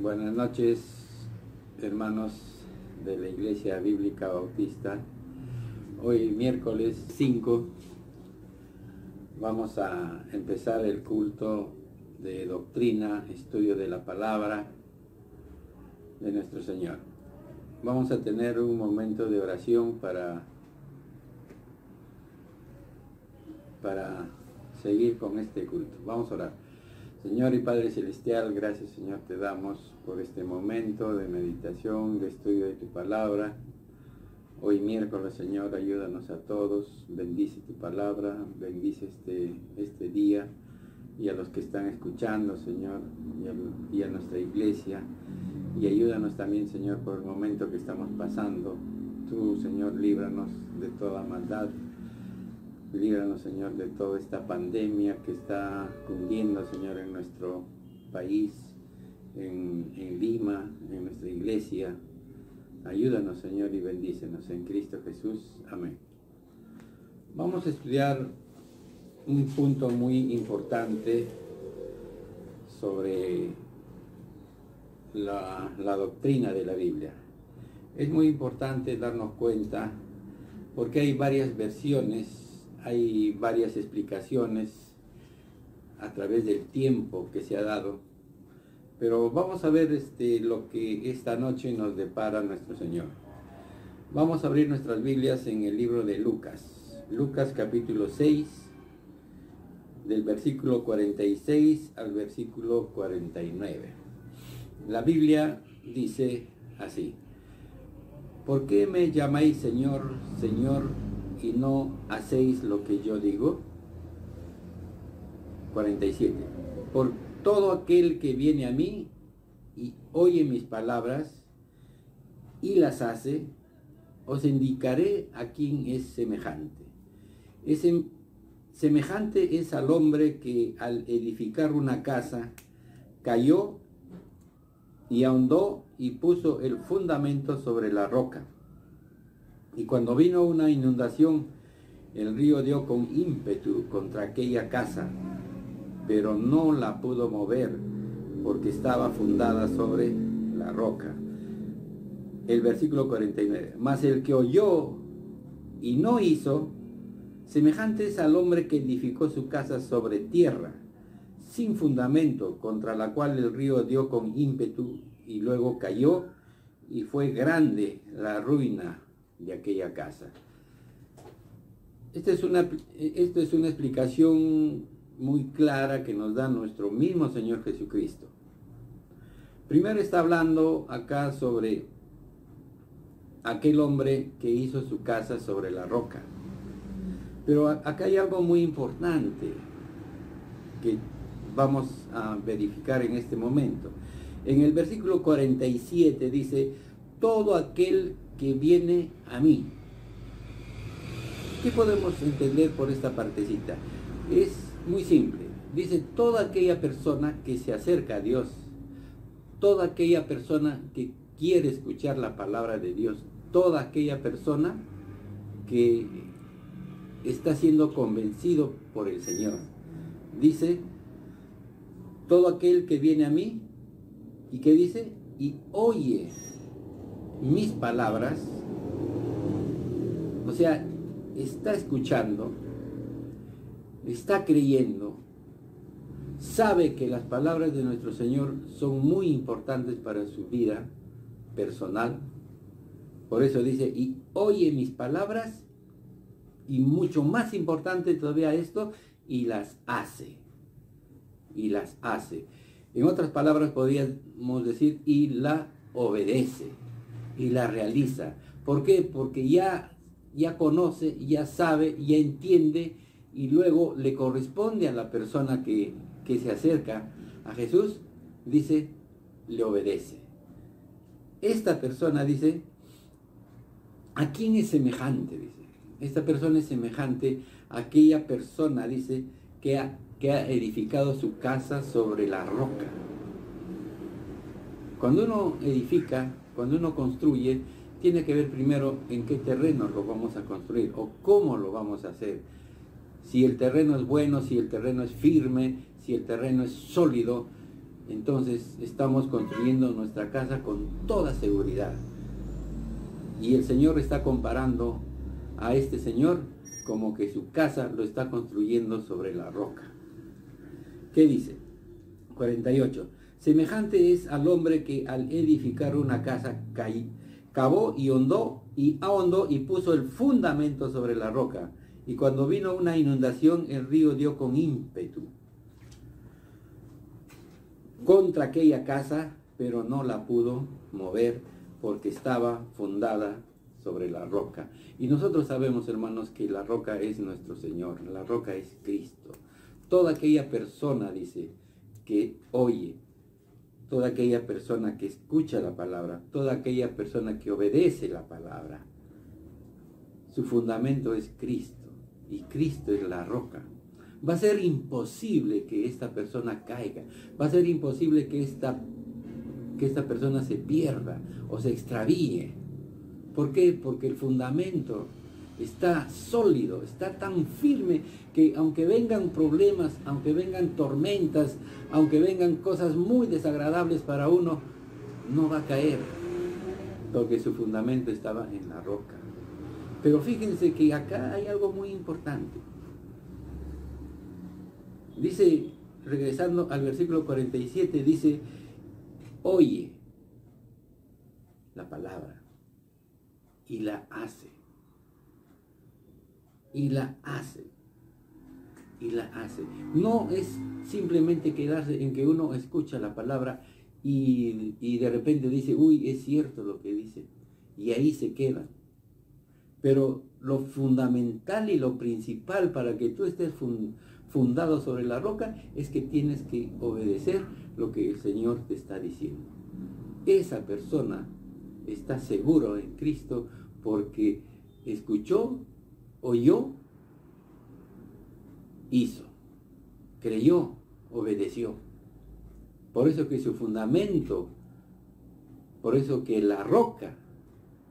Buenas noches, hermanos de la Iglesia Bíblica Bautista. Hoy, miércoles 5, vamos a empezar el culto de doctrina, estudio de la palabra de nuestro Señor. Vamos a tener un momento de oración para seguir con este culto. Vamos a orar. Señor y Padre Celestial, gracias Señor te damos por este momento de meditación, de estudio de tu palabra. Hoy miércoles, Señor, ayúdanos a todos, bendice tu palabra, bendice este día y a los que están escuchando, Señor, y a nuestra iglesia. Y ayúdanos también, Señor, por el momento que estamos pasando. Tú, Señor, líbranos de toda maldad. Líbranos, Señor, de toda esta pandemia que está cundiendo, Señor, en nuestro país, en Lima, en nuestra iglesia. Ayúdanos, Señor, y bendícenos en Cristo Jesús. Amén. Vamos a estudiar un punto muy importante sobre la doctrina de la Biblia. Es muy importante darnos cuenta porque hay varias versiones, hay varias explicaciones a través del tiempo que se ha dado, pero vamos a ver lo que esta noche nos depara nuestro Señor. Vamos a abrir nuestras Biblias en el libro de Lucas, Lucas capítulo 6, del versículo 46 al versículo 49. La Biblia dice así: ¿por qué me llamáis Señor, Señor, y no hacéis lo que yo digo? 47. Por todo aquel que viene a mí y oye mis palabras y las hace, os indicaré a quién es semejante. Semejante es al hombre que al edificar una casa cayó y ahondó y puso el fundamento sobre la roca. Y cuando vino una inundación, el río dio con ímpetu contra aquella casa, pero no la pudo mover, porque estaba fundada sobre la roca. El versículo 49. Mas el que oyó y no hizo, semejante es al hombre que edificó su casa sobre tierra, sin fundamento, contra la cual el río dio con ímpetu, y luego cayó, y fue grande la ruina de aquella casa. Esta es una explicación muy clara que nos da nuestro mismo Señor Jesucristo. Primero está hablando acá sobre aquel hombre que hizo su casa sobre la roca. Pero acá hay algo muy importante que vamos a verificar en este momento. En el versículo 47 dice: todo aquel que viene a mí. ¿Qué podemos entender por esta partecita? Es muy simple. Dice: toda aquella persona que se acerca a Dios, toda aquella persona que quiere escuchar la palabra de Dios, toda aquella persona que está siendo convencido por el Señor. Dice: todo aquel que viene a mí, ¿y qué dice? Y oye mis palabras, o sea, está escuchando, está creyendo, sabe que las palabras de nuestro Señor son muy importantes para su vida personal. Por eso dice: y oye mis palabras, y mucho más importante todavía esto, y las hace. Y las hace. En otras palabras podríamos decir: y la obedece, y la realiza. ¿Por qué? Porque ya conoce, ya sabe, ya entiende, y luego le corresponde a la persona que se acerca a Jesús, dice, le obedece. Esta persona dice: ¿a quién es semejante? Dice, esta persona es semejante a aquella persona, dice, que ha edificado su casa sobre la roca. Cuando uno edifica, cuando uno construye, tiene que ver primero en qué terreno lo vamos a construir o cómo lo vamos a hacer. Si el terreno es bueno, si el terreno es firme, si el terreno es sólido, entonces estamos construyendo nuestra casa con toda seguridad. Y el Señor está comparando a este señor como que su casa lo está construyendo sobre la roca. ¿Qué dice? 48. Semejante es al hombre que al edificar una casa cavó y ahondó y puso el fundamento sobre la roca. Y cuando vino una inundación, el río dio con ímpetu contra aquella casa, pero no la pudo mover porque estaba fundada sobre la roca. Y nosotros sabemos, hermanos, que la roca es nuestro Señor, la roca es Cristo. Toda aquella persona, dice, que oye, toda aquella persona que escucha la palabra, toda aquella persona que obedece la palabra, su fundamento es Cristo, y Cristo es la roca. Va a ser imposible que esta persona caiga, va a ser imposible que esta persona se pierda o se extravíe. ¿Por qué? Porque el fundamento está sólido, está tan firme que aunque vengan problemas, aunque vengan tormentas, aunque vengan cosas muy desagradables para uno, no va a caer, porque su fundamento estaba en la roca. Pero fíjense que acá hay algo muy importante. Dice, regresando al versículo 47, dice, oye la palabra y la hace. Y la hace. Y la hace. No es simplemente quedarse en que uno escucha la palabra y de repente dice, uy, es cierto lo que dice. Y ahí se queda. Pero lo fundamental y lo principal para que tú estés fundado sobre la roca es que tienes que obedecer lo que el Señor te está diciendo. Esa persona está seguro en Cristo porque escuchó, oyó, hizo, creyó, obedeció. Por eso que su fundamento, por eso que la roca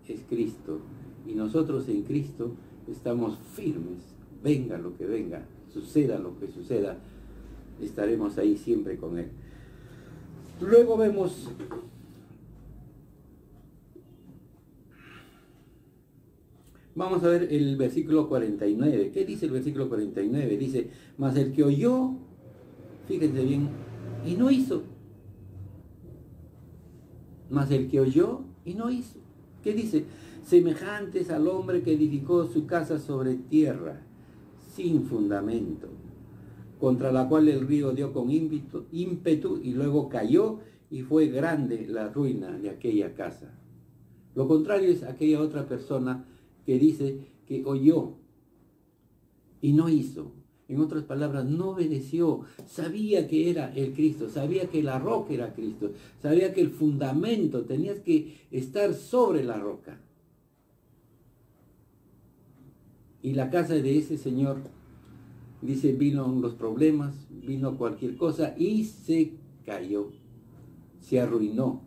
es Cristo, y nosotros en Cristo estamos firmes, venga lo que venga, suceda lo que suceda, estaremos ahí siempre con Él. Luego vemos vamos a ver el versículo 49. ¿Qué dice el versículo 49? Dice, mas el que oyó, fíjense bien, y no hizo. Mas el que oyó y no hizo. ¿Qué dice? Semejantes al hombre que edificó su casa sobre tierra, sin fundamento, contra la cual el río dio con ímpetu y luego cayó y fue grande la ruina de aquella casa. Lo contrario es aquella otra persona que dice que oyó y no hizo. En otras palabras, no obedeció. Sabía que era el Cristo, sabía que la roca era Cristo, sabía que el fundamento tenías que estar sobre la roca. Y la casa de ese señor, dice, vino los problemas, vino cualquier cosa y se cayó, se arruinó.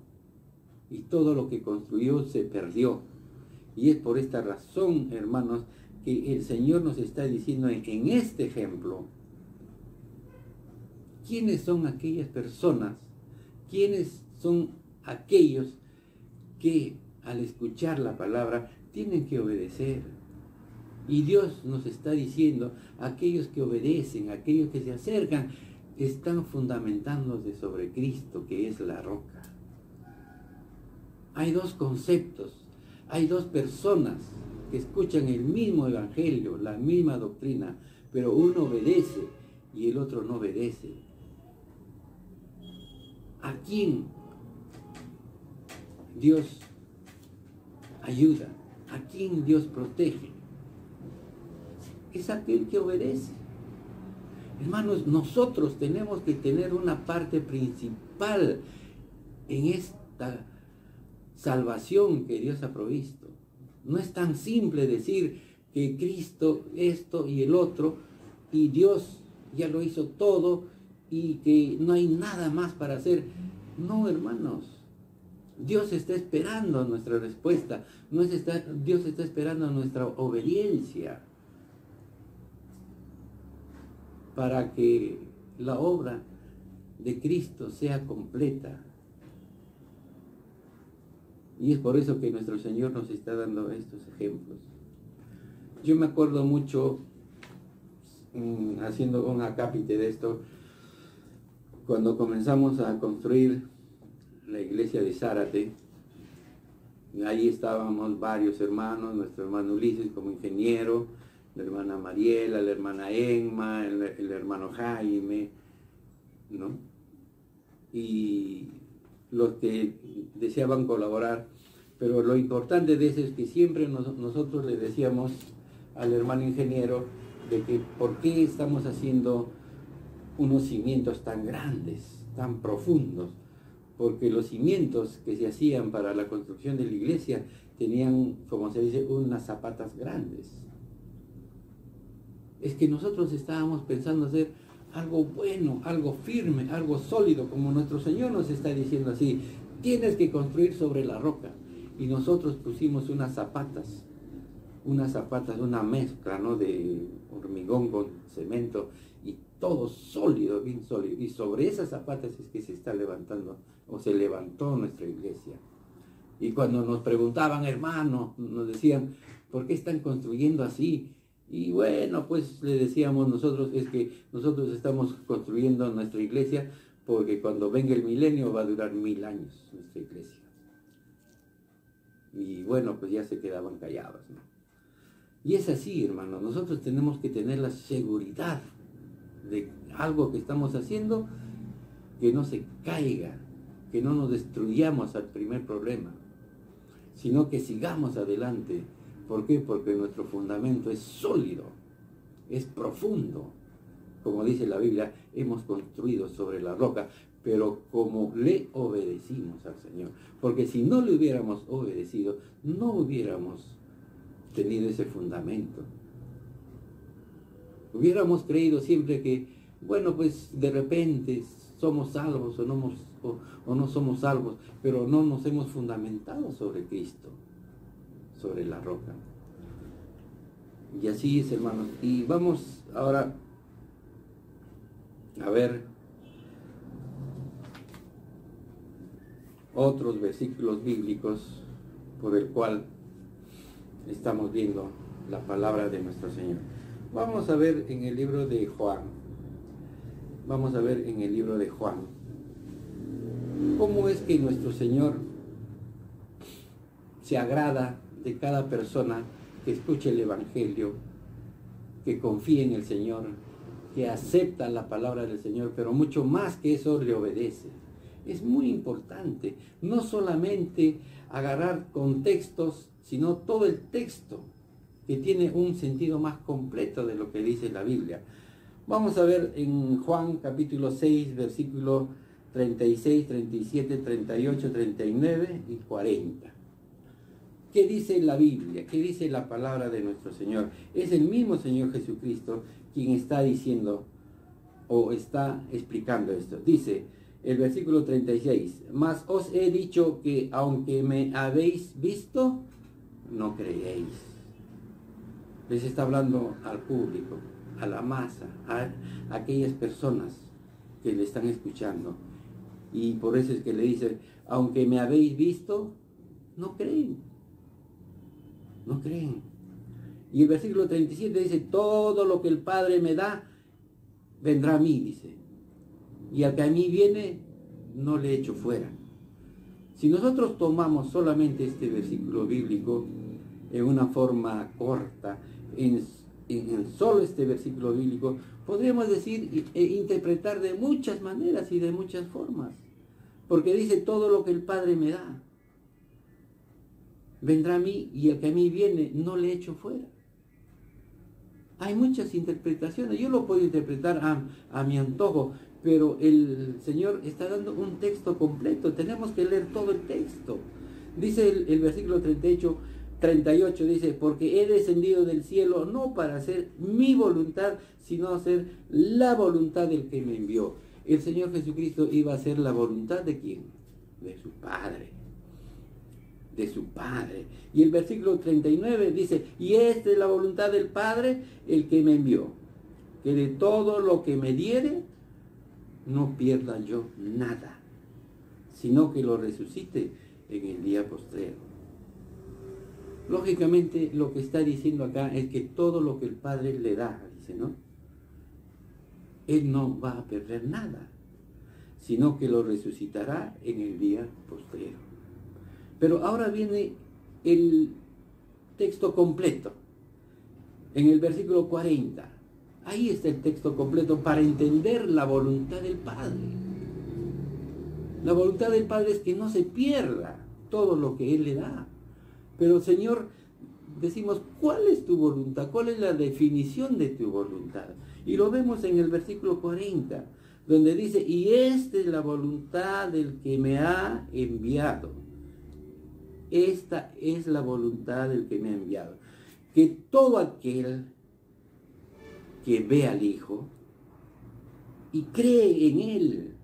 Y todo lo que construyó se perdió. Y es por esta razón, hermanos, que el Señor nos está diciendo en este ejemplo, ¿quiénes son aquellas personas? ¿Quiénes son aquellos que al escuchar la palabra tienen que obedecer? Y Dios nos está diciendo, aquellos que obedecen, aquellos que se acercan, están fundamentándose sobre Cristo, que es la roca. Hay dos conceptos, hay dos personas que escuchan el mismo evangelio, la misma doctrina, pero uno obedece y el otro no obedece. ¿A quién Dios ayuda? ¿A quién Dios protege? Es aquel que obedece. Hermanos, nosotros tenemos que tener una parte principal en esta salvación que Dios ha provisto. No es tan simple decir que Cristo esto y el otro y Dios ya lo hizo todo y que no hay nada más para hacer. No, hermanos. Dios está esperando nuestra respuesta. Dios está esperando nuestra obediencia para que la obra de Cristo sea completa. Y es por eso que nuestro Señor nos está dando estos ejemplos. Yo me acuerdo mucho, haciendo un acápite de esto, cuando comenzamos a construir la iglesia de Zárate. Ahí estábamos varios hermanos, nuestro hermano Ulises como ingeniero, la hermana Mariela, la hermana Emma, el hermano Jaime, ¿no? Y los que deseaban colaborar. Pero lo importante de eso es que siempre nosotros le decíamos al hermano ingeniero de que por qué estamos haciendo unos cimientos tan grandes, tan profundos, porque los cimientos que se hacían para la construcción de la iglesia tenían, como se dice, unas zapatas grandes. Es que nosotros estábamos pensando hacer algo bueno, algo firme, algo sólido, como nuestro Señor nos está diciendo así, tienes que construir sobre la roca. Y nosotros pusimos unas zapatas, una mezcla, ¿no?, de hormigón con cemento, y todo sólido, bien sólido. Y sobre esas zapatas es que se está levantando, o se levantó nuestra iglesia. Y cuando nos preguntaban, hermano, nos decían, ¿por qué están construyendo así? Y bueno, pues le decíamos nosotros, es que nosotros estamos construyendo nuestra iglesia porque cuando venga el milenio va a durar 1000 años nuestra iglesia. Y bueno, pues ya se quedaban callados, ¿no? Y es así, hermano, nosotros tenemos que tener la seguridad de algo que estamos haciendo, que no se caiga, que no nos destruyamos al primer problema, sino que sigamos adelante. ¿Por qué? Porque nuestro fundamento es sólido, es profundo. Como dice la Biblia, hemos construido sobre la roca, pero como le obedecimos al Señor. Porque si no le hubiéramos obedecido, no hubiéramos tenido ese fundamento. Hubiéramos creído siempre que, bueno, pues de repente somos salvos o no somos salvos, pero no nos hemos fundamentado sobre Cristo, sobre la roca. Y así es, hermanos. Y vamos ahora a ver otros versículos bíblicos por el cual estamos viendo la palabra de nuestro Señor. Vamos a ver en el libro de Juan. Vamos a ver en el libro de Juan cómo es que nuestro Señor se agrada de cada persona que escuche el Evangelio, que confíe en el Señor, que acepta la palabra del Señor, pero mucho más que eso le obedece. Es muy importante no solamente agarrar contextos, sino todo el texto, que tiene un sentido más completo de lo que dice la Biblia. Vamos a ver en Juan capítulo 6, versículo 36, 37, 38, 39 y 40. ¿Qué dice la Biblia? ¿Qué dice la palabra de nuestro Señor? Es el mismo Señor Jesucristo quien está diciendo o está explicando esto. Dice el versículo 36, mas os he dicho que aunque me habéis visto, no creéis. Les está hablando al público, a la masa, a aquellas personas que le están escuchando. Y por eso es que le dice, aunque me habéis visto, no creen. No creen. Y el versículo 37 dice, todo lo que el Padre me da, vendrá a mí, dice. Y al que a mí viene, no le echo fuera. Si nosotros tomamos solamente este versículo bíblico en una forma corta, en solo este versículo bíblico, podríamos decir e interpretar de muchas maneras y de muchas formas. Porque dice, todo lo que el Padre me da, vendrá a mí, y el que a mí viene, no le echo fuera. Hay muchas interpretaciones. Yo lo puedo interpretar a mi antojo, pero el Señor está dando un texto completo. Tenemos que leer todo el texto. Dice el versículo 38, dice, porque he descendido del cielo no para hacer mi voluntad, sino hacer la voluntad del que me envió. El Señor Jesucristo iba a hacer la voluntad ¿de quién? De su Padre. De su Padre. Y el versículo 39 dice, y esta es la voluntad del Padre, el que me envió, que de todo lo que me diere, no pierda yo nada, sino que lo resucite en el día postrero. Lógicamente, lo que está diciendo acá es que todo lo que el Padre le da, dice, ¿no? Él no va a perder nada, sino que lo resucitará en el día postrero. Pero ahora viene el texto completo, en el versículo 40. Ahí está el texto completo para entender la voluntad del Padre. La voluntad del Padre es que no se pierda todo lo que Él le da. Pero Señor, decimos, ¿cuál es tu voluntad? ¿Cuál es la definición de tu voluntad? Y lo vemos en el versículo 40, donde dice, y esta es la voluntad del que me ha enviado. Esta es la voluntad del que me ha enviado. Que todo aquel que ve al Hijo y cree en Él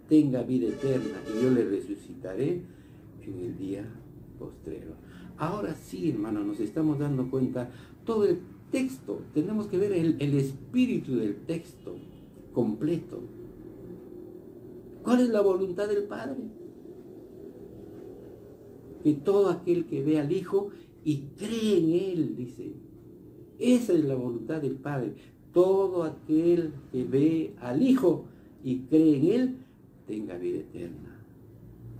tenga vida eterna, y yo le resucitaré en el día postrero. Ahora sí, hermano, nos estamos dando cuenta, todo el texto, tenemos que ver el espíritu del texto completo. ¿Cuál es la voluntad del Padre? Que todo aquel que ve al Hijo y cree en Él, dice, esa es la voluntad del Padre. Todo aquel que ve al Hijo y cree en Él, tenga vida eterna,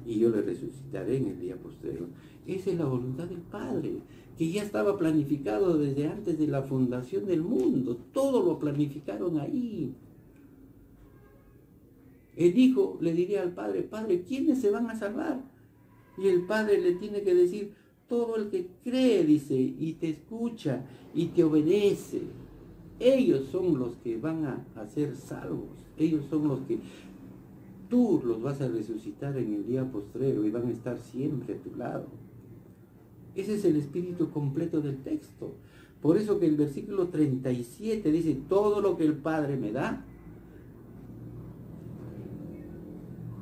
y yo le resucitaré en el día postrero. Esa es la voluntad del Padre, que ya estaba planificado desde antes de la fundación del mundo. Todo lo planificaron ahí. El Hijo le diría al Padre, Padre, ¿quiénes se van a salvar? Y el Padre le tiene que decir, todo el que cree, dice, y te escucha y te obedece, ellos son los que van a ser salvos. Ellos son los que tú los vas a resucitar en el día postrero y van a estar siempre a tu lado. Ese es el espíritu completo del texto. Por eso que el versículo 37 dice, todo lo que el Padre me da.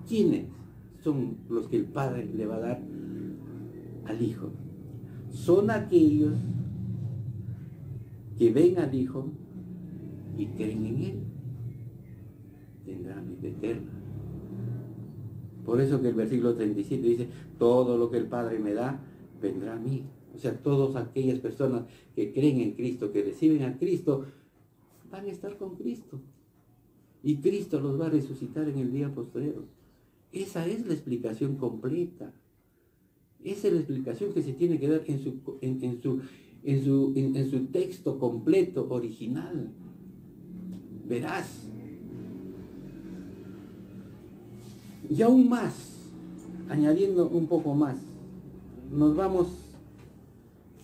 ¿Quiénes son los que el Padre le va a dar al Hijo? Son aquellos que ven al Hijo y creen en Él. Tendrán vida eterna. Por eso que el versículo 37 dice, todo lo que el Padre me da, vendrá a mí. O sea, todas aquellas personas que creen en Cristo, que reciben a Cristo, van a estar con Cristo. Y Cristo los va a resucitar en el día postrero. Esa es la explicación completa. Esa es la explicación que se tiene que dar en su texto completo, original. Verás. Y aún más, añadiendo un poco más, nos vamos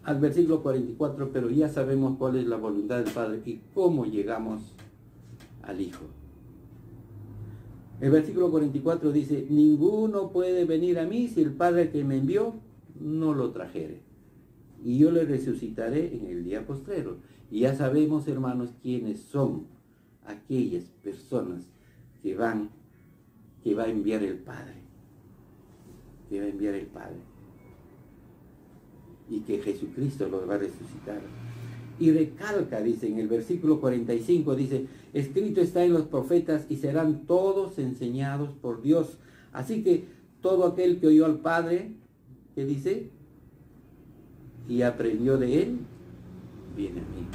al versículo 44, pero ya sabemos cuál es la voluntad del Padre y cómo llegamos al Hijo. El versículo 44 dice, ninguno puede venir a mí si el Padre que me envió no lo trajere, y yo le resucitaré en el día postrero. Y ya sabemos, hermanos, quiénes son aquellas personas que va a enviar el Padre, que va a enviar el Padre, y que Jesucristo los va a resucitar. Y recalca, dice, en el versículo 45, dice, escrito está en los profetas y serán todos enseñados por Dios. Así que todo aquel que oyó al Padre, ¿qué dice? Y aprendió de Él, viene a mí.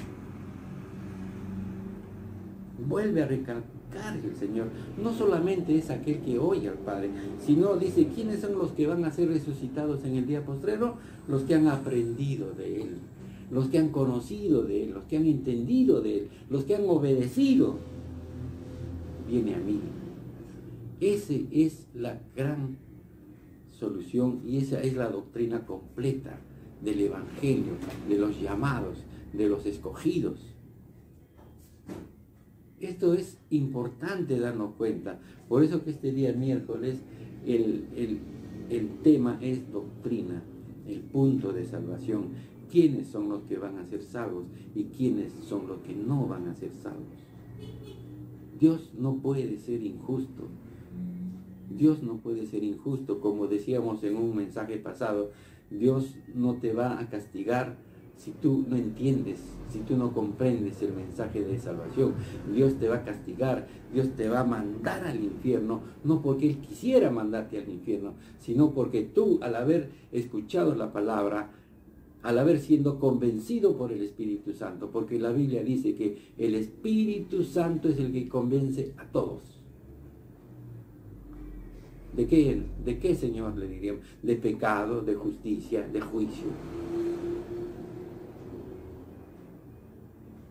Vuelve a recalcar el Señor, no solamente es aquel que oye al Padre, sino dice, ¿quiénes son los que van a ser resucitados en el día postrero? Los que han aprendido de Él, los que han conocido de Él, los que han entendido de Él, los que han obedecido. Viene a mí. Esa es la gran solución y esa es la doctrina completa del Evangelio, de los llamados, de los escogidos. Esto es importante darnos cuenta. Por eso que este día miércoles el tema es doctrina, el punto de salvación. ¿Quiénes son los que van a ser salvos y quiénes son los que no van a ser salvos? Dios no puede ser injusto. Dios no puede ser injusto. Como decíamos en un mensaje pasado, Dios no te va a castigar Si tú no entiendes, si tú no comprendes el mensaje de salvación, Dios te va a castigar, Dios te va a mandar al infierno, no porque Él quisiera mandarte al infierno, sino porque tú, al haber escuchado la palabra, al haber sido convencido por el Espíritu Santo, porque la Biblia dice que el Espíritu Santo es el que convence a todos. ¿De qué? ¿De qué, Señor? Le diríamos. De pecado, de justicia, de juicio.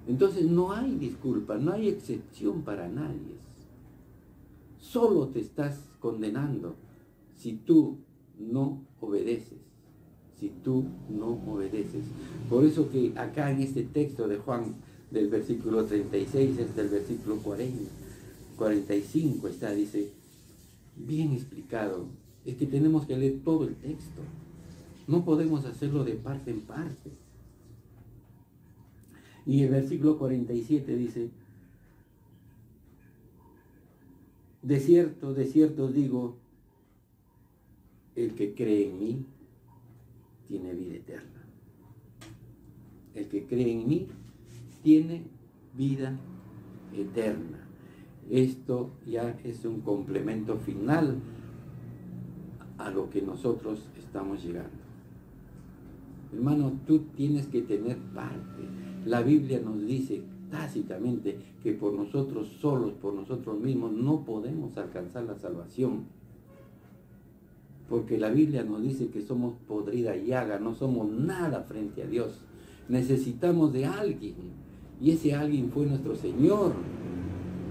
Entonces no hay disculpa, no hay excepción para nadie. Solo te estás condenando si tú no obedeces. Si tú no obedeces. Por eso que acá en este texto de Juan, del versículo 36 hasta el versículo 45 está, dice, bien explicado. Es que tenemos que leer todo el texto. No podemos hacerlo de parte en parte. Y el versículo 47 dice, de cierto os digo, el que cree en mí tiene vida eterna. El que cree en mí tiene vida eterna. Esto ya es un complemento final a lo que nosotros estamos llegando. Hermano, tú tienes que tener parte. La Biblia nos dice tácitamente que por nosotros solos, por nosotros mismos, no podemos alcanzar la salvación. Porque la Biblia nos dice que somos podrida llaga, no somos nada frente a Dios. Necesitamos de alguien. Y ese alguien fue nuestro Señor.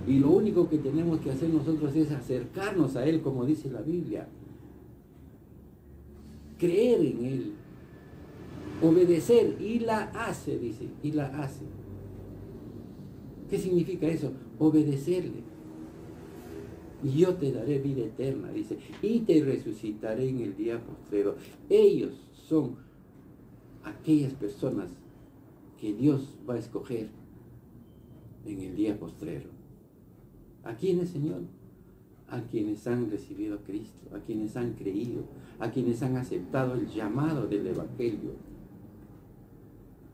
Y lo único que tenemos que hacer nosotros es acercarnos a Él, como dice la Biblia. Creer en Él. Obedecer. Y la hace, dice. Y la hace. ¿Qué significa eso? Obedecerle. Y yo te daré vida eterna, dice, y te resucitaré en el día postrero. Ellos son aquellas personas que Dios va a escoger en el día postrero. ¿A quiénes, Señor? A quienes han recibido a Cristo, a quienes han creído, a quienes han aceptado el llamado del Evangelio.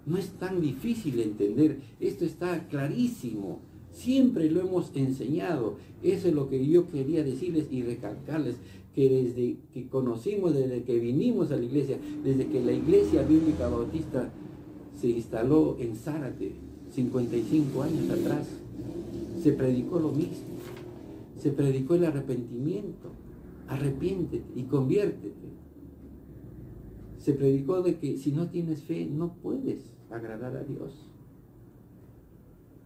No es tan difícil entender, esto está clarísimo. Siempre lo hemos enseñado. Eso es lo que yo quería decirles y recalcarles, que desde que conocimos, desde que vinimos a la iglesia, desde que la Iglesia Bíblica Bautista se instaló en Zárate, 55 años atrás, se predicó lo mismo. Se predicó el arrepentimiento. Arrepiéntete y conviértete. Se predicó de que si no tienes fe, no puedes agradar a Dios.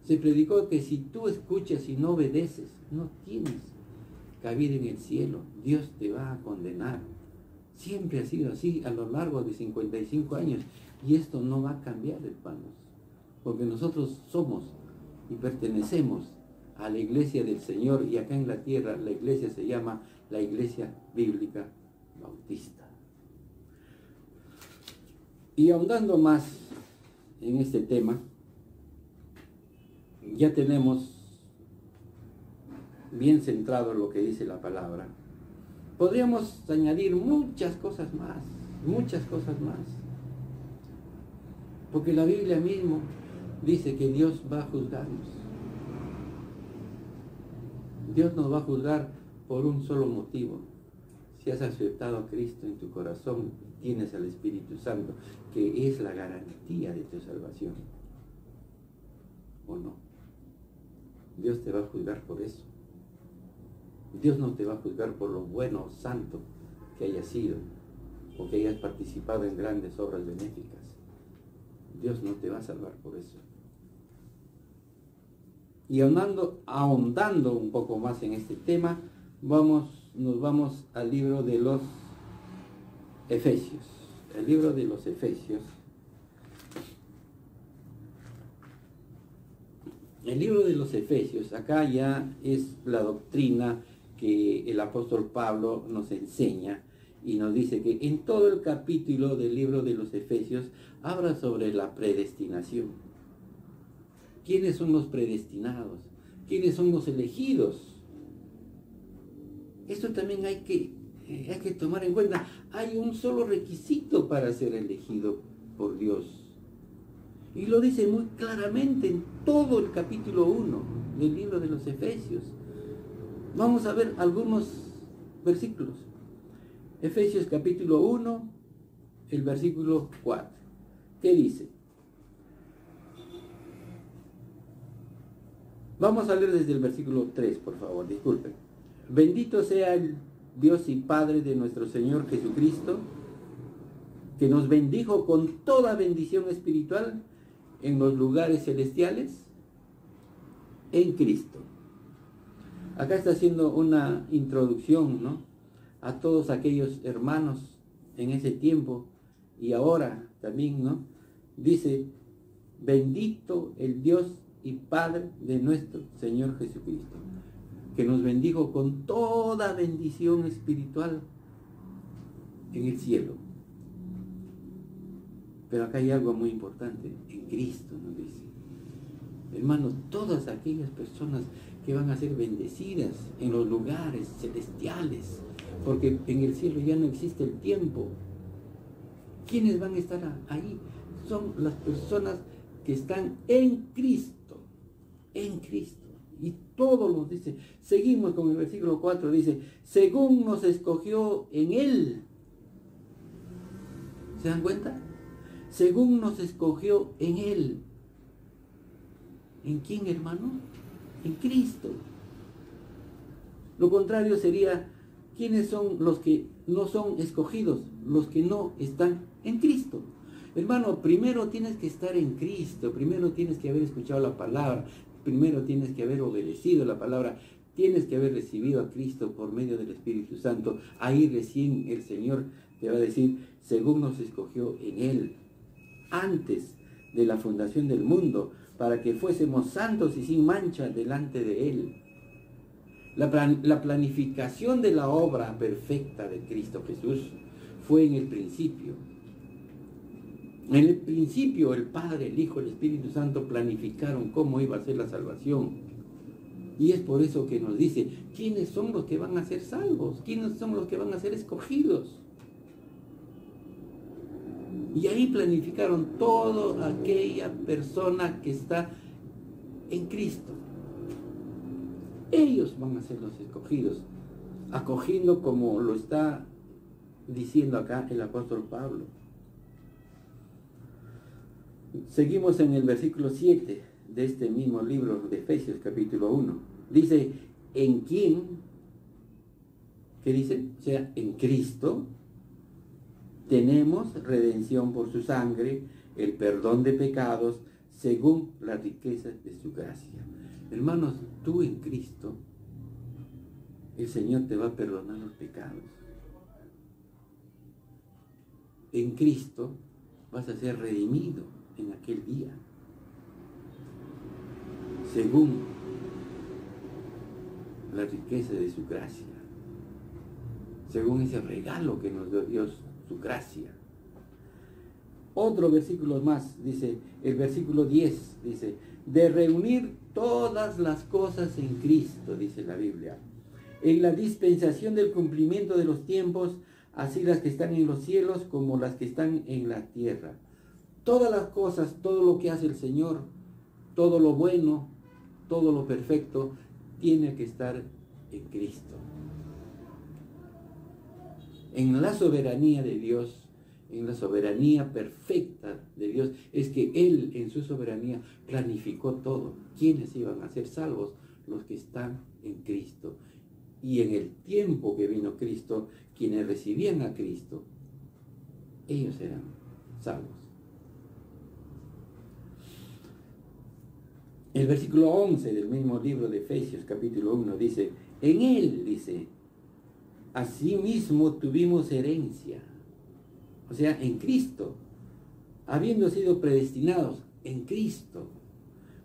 Se predicó que si tú escuchas y no obedeces, no tienes cabida en el cielo. Dios te va a condenar. Siempre ha sido así a lo largo de 55 años. Y esto no va a cambiar, hermanos. Porque nosotros somos y pertenecemos a la iglesia del Señor. Y acá en la tierra la iglesia se llama la Iglesia Bíblica Bautista. Y ahondando más en este tema, ya tenemos bien centrado lo que dice la palabra. Podríamos añadir muchas cosas más, porque la Biblia mismo dice que Dios va a juzgarnos. Dios nos va a juzgar por un solo motivo. Si has aceptado a Cristo en tu corazón, tienes al Espíritu Santo, que es la garantía de tu salvación. ¿O no? Dios te va a juzgar por eso. Dios no te va a juzgar por lo bueno o santo que hayas sido, o que hayas participado en grandes obras benéficas. Dios no te va a salvar por eso. Y ahondando un poco más en este tema, nos vamos al libro de los Efesios. El libro de los Efesios. El libro de los Efesios, acá ya es la doctrina que el apóstol Pablo nos enseña y nos dice que en todo el capítulo del libro de los Efesios habla sobre la predestinación. ¿Quiénes son los predestinados? ¿Quiénes son los elegidos? Esto también hay que tomar en cuenta. Hay un solo requisito para ser elegido por Dios. Y lo dice muy claramente en todo el capítulo 1 del libro de los Efesios. Vamos a ver algunos versículos. Efesios capítulo 1, el versículo 4. ¿Qué dice? Vamos a leer desde el versículo 3, por favor, disculpen. Bendito sea el Dios y Padre de nuestro Señor Jesucristo, que nos bendijo con toda bendición espiritual en los lugares celestiales en Cristo. Acá está haciendo una introducción, ¿no?, a todos aquellos hermanos en ese tiempo y ahora también, ¿no? Dice, bendito el Dios y Padre de nuestro Señor Jesucristo, que nos bendijo con toda bendición espiritual en el cielo. Pero acá hay algo muy importante, en Cristo nos dice. Hermanos, todas aquellas personas que van a ser bendecidas en los lugares celestiales, porque en el cielo ya no existe el tiempo. ¿Quiénes van a estar ahí? Son las personas que están en Cristo, en Cristo. Y todo lo dice. Seguimos con el versículo 4, dice, según nos escogió en Él. ¿Se dan cuenta? Según nos escogió en Él. ¿En quién, hermano? En Cristo. Lo contrario sería, ¿quiénes son los que no son escogidos? Los que no están en Cristo. Hermano, primero tienes que estar en Cristo, primero tienes que haber escuchado la palabra, primero tienes que haber obedecido la palabra, tienes que haber recibido a Cristo por medio del Espíritu Santo. Ahí recién el Señor te va a decir, según nos escogió en Él, antes de la fundación del mundo, para que fuésemos santos y sin mancha delante de Él. La planificación de la obra perfecta de Cristo Jesús fue en el principio. En el principio el Padre, el Hijo, el Espíritu Santo planificaron cómo iba a ser la salvación. Y es por eso que nos dice, ¿quiénes son los que van a ser salvos? ¿Quiénes son los que van a ser escogidos? Y ahí planificaron toda aquella persona que está en Cristo. Ellos van a ser los escogidos, acogiendo como lo está diciendo acá el apóstol Pablo. Seguimos en el versículo 7 de este mismo libro de Efesios capítulo 1. Dice, ¿en quién? ¿Qué dice? O sea, en Cristo tenemos redención por su sangre, el perdón de pecados, según la riqueza de su gracia. Hermanos, tú en Cristo, el Señor te va a perdonar los pecados. En Cristo vas a ser redimido en aquel día, según la riqueza de su gracia, según ese regalo que nos dio Dios, su gracia. Otro versículo más, dice, el versículo 10, dice, de reunir todas las cosas en Cristo, dice la Biblia, en la dispensación del cumplimiento de los tiempos, así las que están en los cielos como las que están en la tierra. Todas las cosas, todo lo que hace el Señor, todo lo bueno, todo lo perfecto, tiene que estar en Cristo. En la soberanía de Dios, en la soberanía perfecta de Dios, es que Él en su soberanía planificó todo. ¿Quiénes iban a ser salvos? Los que están en Cristo. Y en el tiempo que vino Cristo, quienes recibían a Cristo, ellos eran salvos. El versículo 11 del mismo libro de Efesios, capítulo 1, dice, en Él, dice, asimismo tuvimos herencia, o sea, en Cristo, habiendo sido predestinados en Cristo,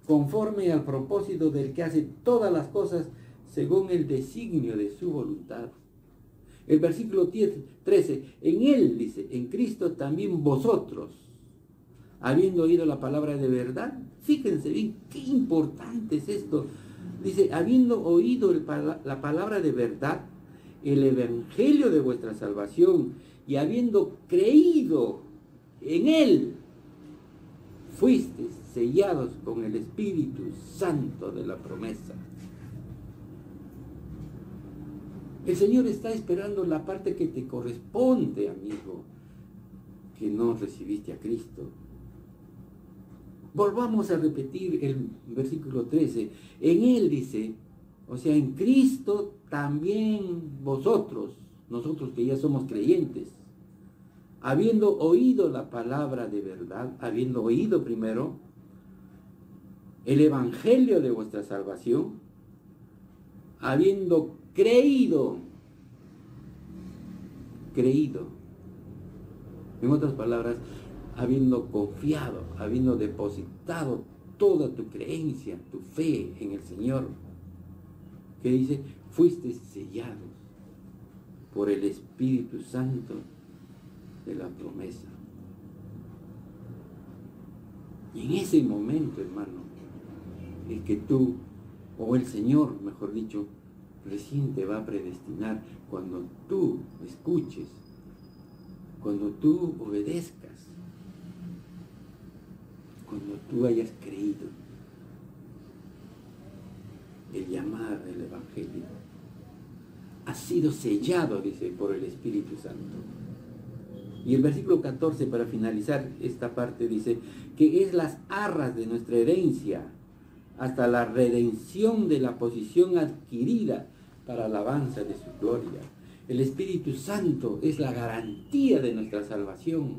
conforme al propósito del que hace todas las cosas según el designio de su voluntad. El versículo 13, en Él, dice, en Cristo también vosotros, habiendo oído la palabra de verdad, fíjense bien, qué importante es esto. Dice, habiendo oído la palabra de verdad, el evangelio de vuestra salvación, y habiendo creído en Él, fuiste sellados con el Espíritu Santo de la promesa. El Señor está esperando la parte que te corresponde, amigo, que no recibiste a Cristo. Volvamos a repetir el versículo 13. En Él dice, o sea, en Cristo también vosotros, nosotros que ya somos creyentes, habiendo oído la palabra de verdad, habiendo oído primero el evangelio de vuestra salvación, habiendo creído, en otras palabras, habiendo confiado, habiendo depositado toda tu creencia, tu fe en el Señor, que dice, fuiste sellados por el Espíritu Santo de la promesa. Y en ese momento, hermano, es que tú, o el Señor, mejor dicho, recién te va a predestinar cuando tú escuches, cuando tú obedezcas, cuando tú hayas creído el llamar del Evangelio. Has sido sellado, dice, por el Espíritu Santo. Y el versículo 14, para finalizar esta parte, dice que es las arras de nuestra herencia hasta la redención de la posición adquirida para alabanza de su gloria. El Espíritu Santo es la garantía de nuestra salvación.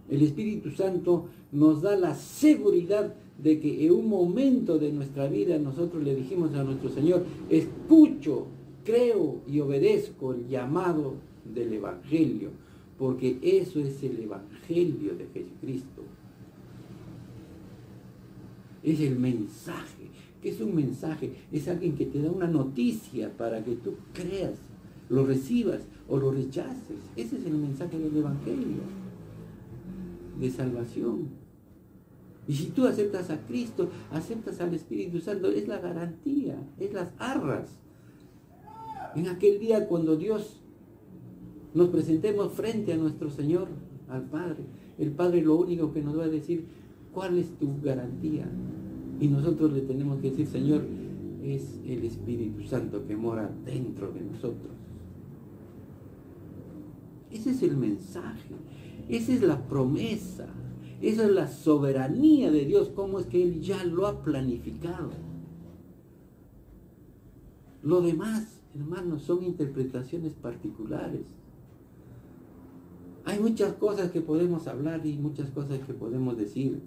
El Espíritu Santo nos da la seguridad de que en un momento de nuestra vida nosotros le dijimos a nuestro Señor, escucho, creo y obedezco el llamado del Evangelio, porque eso es el Evangelio de Jesucristo. Es el mensaje. ¿Qué es un mensaje? Es alguien que te da una noticia para que tú creas, lo recibas o lo rechaces. Ese es el mensaje del Evangelio de salvación. Y si tú aceptas a Cristo, aceptas al Espíritu Santo, es la garantía, es las arras. En aquel día cuando Dios nos presentemos frente a nuestro Señor, al Padre, el Padre lo único que nos va a decir, ¿cuál es tu garantía? Y nosotros le tenemos que decir, Señor, es el Espíritu Santo que mora dentro de nosotros. Ese es el mensaje, esa es la promesa, esa es la soberanía de Dios, cómo es que Él ya lo ha planificado. Lo demás, hermanos, son interpretaciones particulares. Hay muchas cosas que podemos hablar y muchas cosas que podemos decir.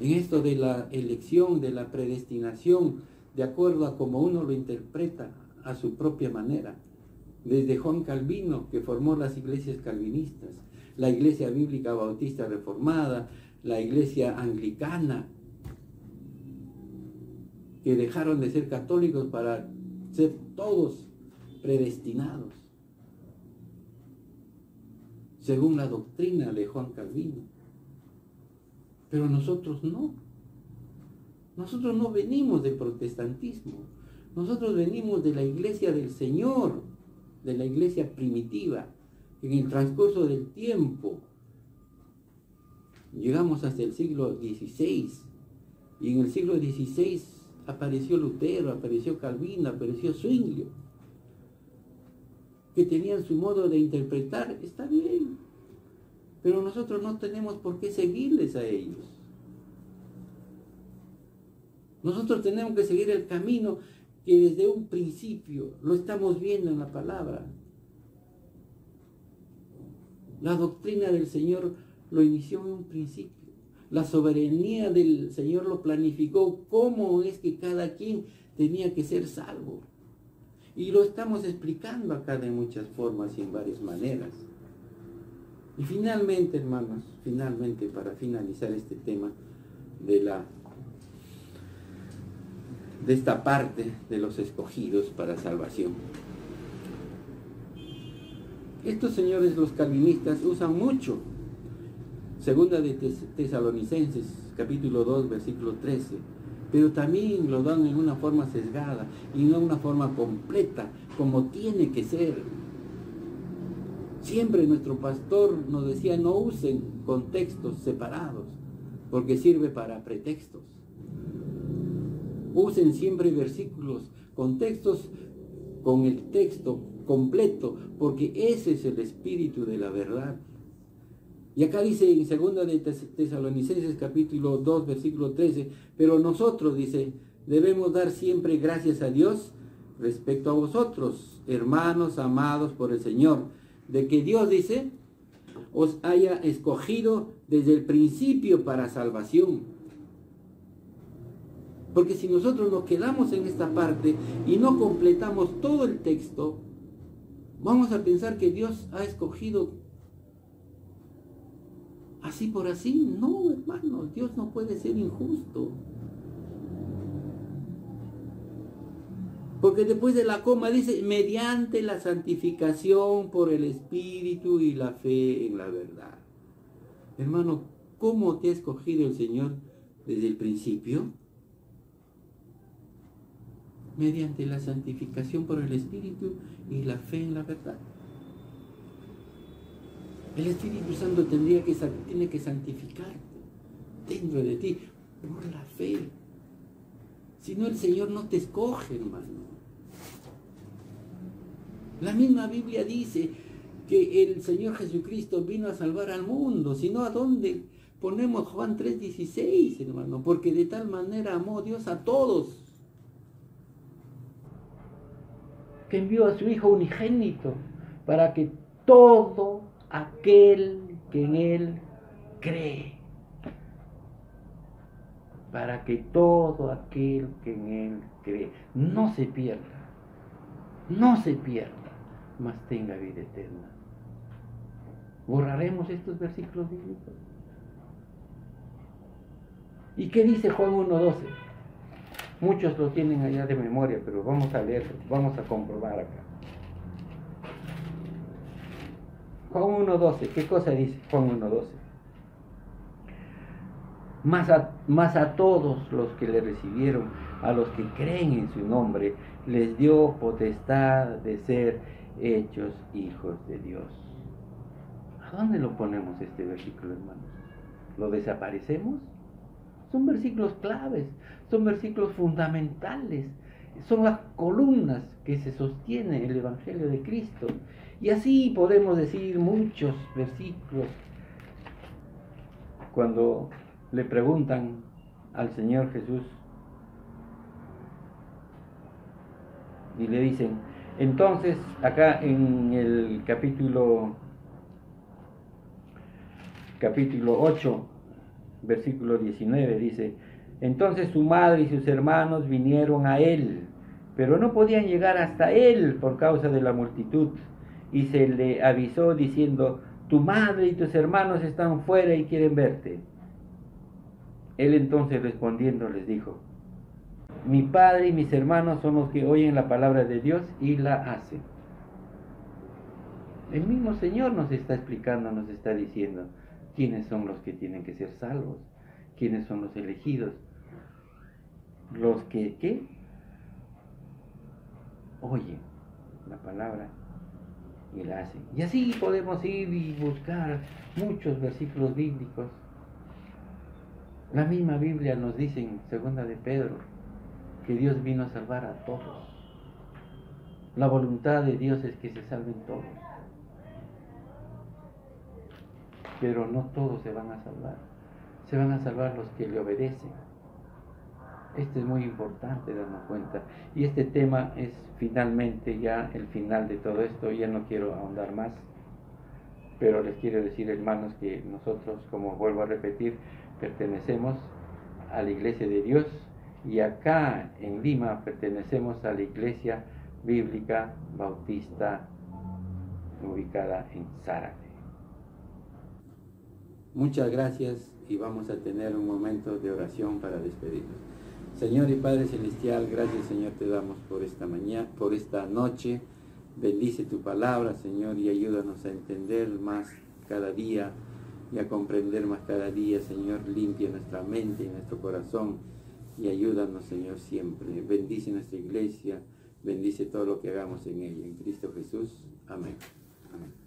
En esto de la elección, de la predestinación, de acuerdo a cómo uno lo interpreta a su propia manera. Desde Juan Calvino, que formó las iglesias calvinistas, la Iglesia Bíblica Bautista Reformada, la Iglesia Anglicana, que dejaron de ser católicos para ser todos predestinados, según la doctrina de Juan Calvino. Pero nosotros no. Nosotros no venimos del protestantismo. Nosotros venimos de la iglesia del Señor, de la iglesia primitiva. En el transcurso del tiempo, llegamos hasta el siglo XVI. Y en el siglo XVI apareció Lutero, apareció Calvino, apareció Zwinglio, que tenían su modo de interpretar. Está bien. Pero nosotros no tenemos por qué seguirles a ellos. Nosotros tenemos que seguir el camino que desde un principio lo estamos viendo en la palabra. La doctrina del Señor lo inició en un principio. La soberanía del Señor lo planificó. Cómo es que cada quien tenía que ser salvo. Y lo estamos explicando acá de muchas formas y en varias maneras. Y finalmente, hermanos, para finalizar este tema de esta parte de los escogidos para salvación. Estos señores, los calvinistas, usan mucho Segunda de Tesalonicenses, capítulo 2, versículo 13, pero también lo dan en una forma sesgada y no en una forma completa, como tiene que ser. Siempre nuestro pastor nos decía, no usen contextos separados, porque sirve para pretextos. Usen siempre versículos, contextos con el texto completo, porque ese es el espíritu de la verdad. Y acá dice en 2 de Tesalonicenses capítulo 2, versículo 13, pero nosotros, dice, debemos dar siempre gracias a Dios respecto a vosotros, hermanos amados por el Señor, de que Dios, dice, os haya escogido desde el principio para salvación. Porque si nosotros nos quedamos en esta parte y no completamos todo el texto, vamos a pensar que Dios ha escogido así por así. No, hermanos, Dios no puede ser injusto. Porque después de la coma dice, mediante la santificación por el Espíritu y la fe en la verdad. Hermano, ¿cómo te ha escogido el Señor desde el principio? Mediante la santificación por el Espíritu y la fe en la verdad. El Espíritu Santo tiene que santificarte dentro de ti por la fe. Si no, el Señor no te escoge, hermano. La misma Biblia dice que el Señor Jesucristo vino a salvar al mundo. Si no, ¿a dónde ponemos Juan 3:16, hermano? Porque de tal manera amó Dios a todos, que envió a su Hijo unigénito, para que todo aquel que en Él cree, para que todo aquel que en Él cree, no se pierda, mas tenga vida eterna. ¿Borraremos estos versículos bíblicos? ¿Y qué dice Juan 1:12? Muchos lo tienen allá de memoria, pero vamos a leerlo, vamos a comprobar acá. Juan 1:12, ¿qué cosa dice Juan 1:12? Mas a todos los que le recibieron, a los que creen en su nombre, les dio potestad de ser hechos hijos de Dios. ¿A dónde lo ponemos este versículo, hermanos? ¿Lo desaparecemos? Son versículos claves, son versículos fundamentales, son las columnas que se sostiene el Evangelio de Cristo. Y así podemos decir muchos versículos. Cuando le preguntan al Señor Jesús y le dicen, entonces acá en el capítulo 8, versículo 19 dice, entonces su madre y sus hermanos vinieron a él, pero no podían llegar hasta él por causa de la multitud, y se le avisó diciendo, tu madre y tus hermanos están fuera y quieren verte. Él entonces respondiendo les dijo, mi padre y mis hermanos son los que oyen la palabra de Dios y la hacen. El mismo Señor nos está explicando, nos está diciendo quiénes son los que tienen que ser salvos, quiénes son los elegidos, los que ¿qué? Oyen la palabra y la hacen. Y así podemos ir y buscar muchos versículos bíblicos. La misma Biblia nos dice en 2 de Pedro que Dios vino a salvar a todos. La voluntad de Dios es que se salven todos. Pero no todos se van a salvar. Se van a salvar los que le obedecen. Esto es muy importante darnos cuenta. Y este tema es finalmente ya el final de todo esto. Ya no quiero ahondar más. Pero les quiero decir, hermanos, que nosotros, como vuelvo a repetir, pertenecemos a la Iglesia de Dios. Y acá en Lima pertenecemos a la Iglesia Bíblica Bautista ubicada en Zárate. Muchas gracias y vamos a tener un momento de oración para despedirnos. Señor y Padre Celestial, gracias Señor te damos por esta mañana, por esta noche. Bendice tu palabra, Señor, y ayúdanos a entender más cada día y a comprender más cada día, Señor. Limpia nuestra mente y nuestro corazón y ayúdanos, Señor, siempre. Bendice nuestra iglesia, bendice todo lo que hagamos en ella. En Cristo Jesús. Amén. Amén.